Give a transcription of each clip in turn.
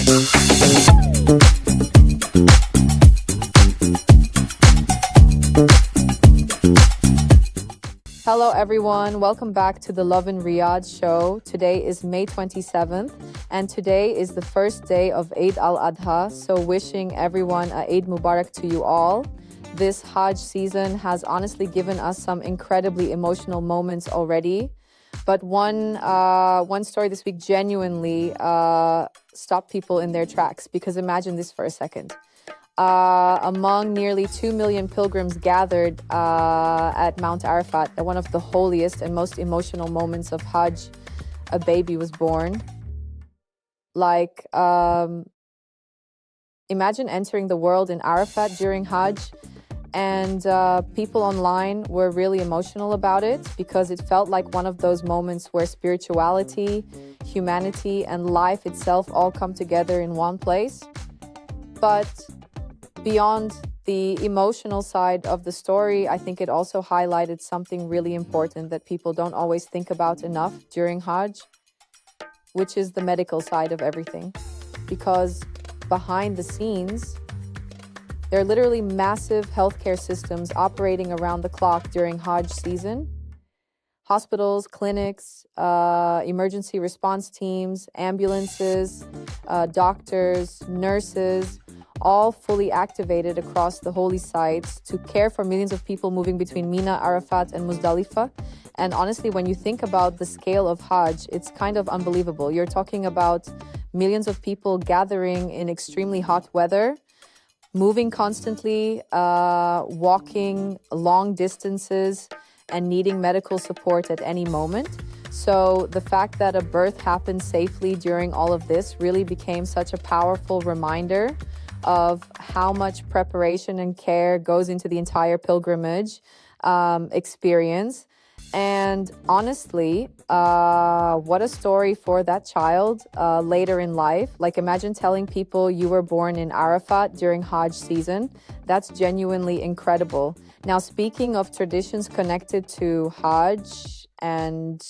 Hello everyone, welcome back to the Love in Riyadh show. Today is May 27th and today is the first day of Eid al-Adha, so wishing everyone a Eid Mubarak to you all. This Hajj season has honestly given us some incredibly emotional moments already, but one story this week genuinely stopped people in their tracks, because imagine this for a second. Among nearly 2 million pilgrims gathered at Mount Arafat, at one of the holiest and most emotional moments of Hajj, a baby was born. Imagine entering the world in Arafat during Hajj, and people online were really emotional about it because it felt like one of those moments where spirituality, humanity, and life itself all come together in one place. But beyond the emotional side of the story, I think it also highlighted something really important that people don't always think about enough during Hajj, which is the medical side of everything. Because behind the scenes, there are literally massive healthcare systems operating around the clock during Hajj season. Hospitals, clinics, emergency response teams, ambulances, doctors, nurses, all fully activated across the holy sites to care for millions of people moving between Mina, Arafat, and Muzdalifah. And honestly, when you think about the scale of Hajj, it's kind of unbelievable. You're talking about millions of people gathering in extremely hot weather, moving constantly, walking long distances, and needing medical support at any moment. So the fact that a birth happened safely during all of this really became such a powerful reminder of how much preparation and care goes into the entire pilgrimage experience. And honestly, what a story for that child later in life. Like, imagine telling people you were born in Arafat during Hajj season. That's genuinely incredible. Now, speaking of traditions connected to Hajj and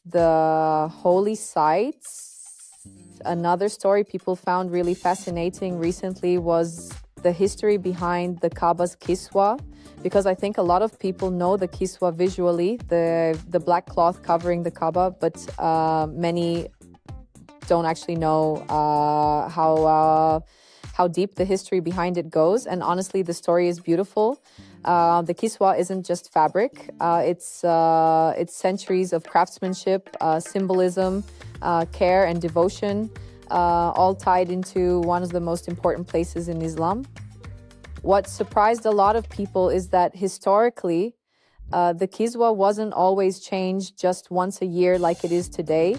the holy sites, another story people found really fascinating recently was the history behind the Kaaba's Kiswa, because I think a lot of people know the Kiswa visually, the black cloth covering the Kaaba, but many don't actually know how deep the history behind it goes. And honestly, the story is beautiful. The Kiswa isn't just fabric. It's centuries of craftsmanship, symbolism, care and devotion, all tied into one of the most important places in Islam. What surprised a lot of people is that historically, the Kiswa wasn't always changed just once a year like it is today.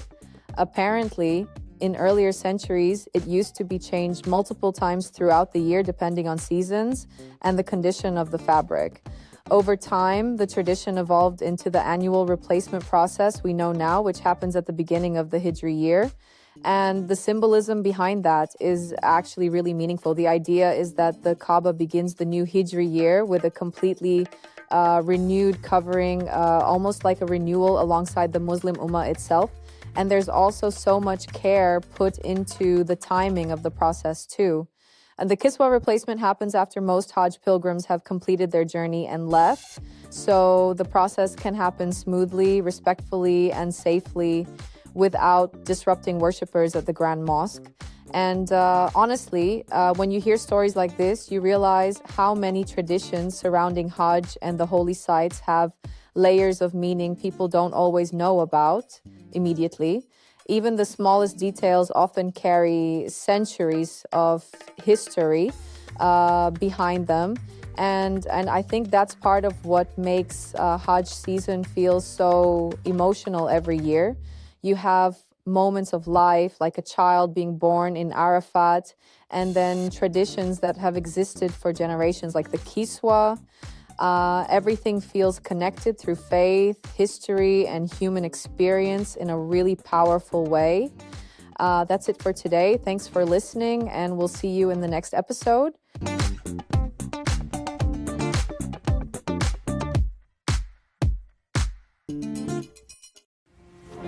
Apparently, in earlier centuries, it used to be changed multiple times throughout the year depending on seasons and the condition of the fabric. Over time, the tradition evolved into the annual replacement process we know now, which happens at the beginning of the Hijri year. And the symbolism behind that is actually really meaningful. The idea is that the Kaaba begins the new Hijri year with a completely renewed covering, almost like a renewal alongside the Muslim Ummah itself. And there's also so much care put into the timing of the process too. And the Kiswa replacement happens after most Hajj pilgrims have completed their journey and left. So the process can happen smoothly, respectfully, and safely without disrupting worshippers at the Grand Mosque. And honestly, when you hear stories like this, you realize how many traditions surrounding Hajj and the holy sites have layers of meaning people don't always know about immediately. Even the smallest details often carry centuries of history behind them. And I think that's part of what makes Hajj season feel so emotional every year. You have moments of life, like a child being born in Arafat, and then traditions that have existed for generations, like the Kiswa. Everything feels connected through faith, history, and human experience in a really powerful way. That's it for today. Thanks for listening, and we'll see you in the next episode.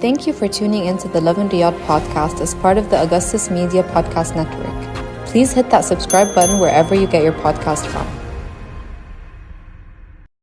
Thank you for tuning into the Love and Riyadh podcast as part of the Augustus Media Podcast Network. Please hit that subscribe button wherever you get your podcast from.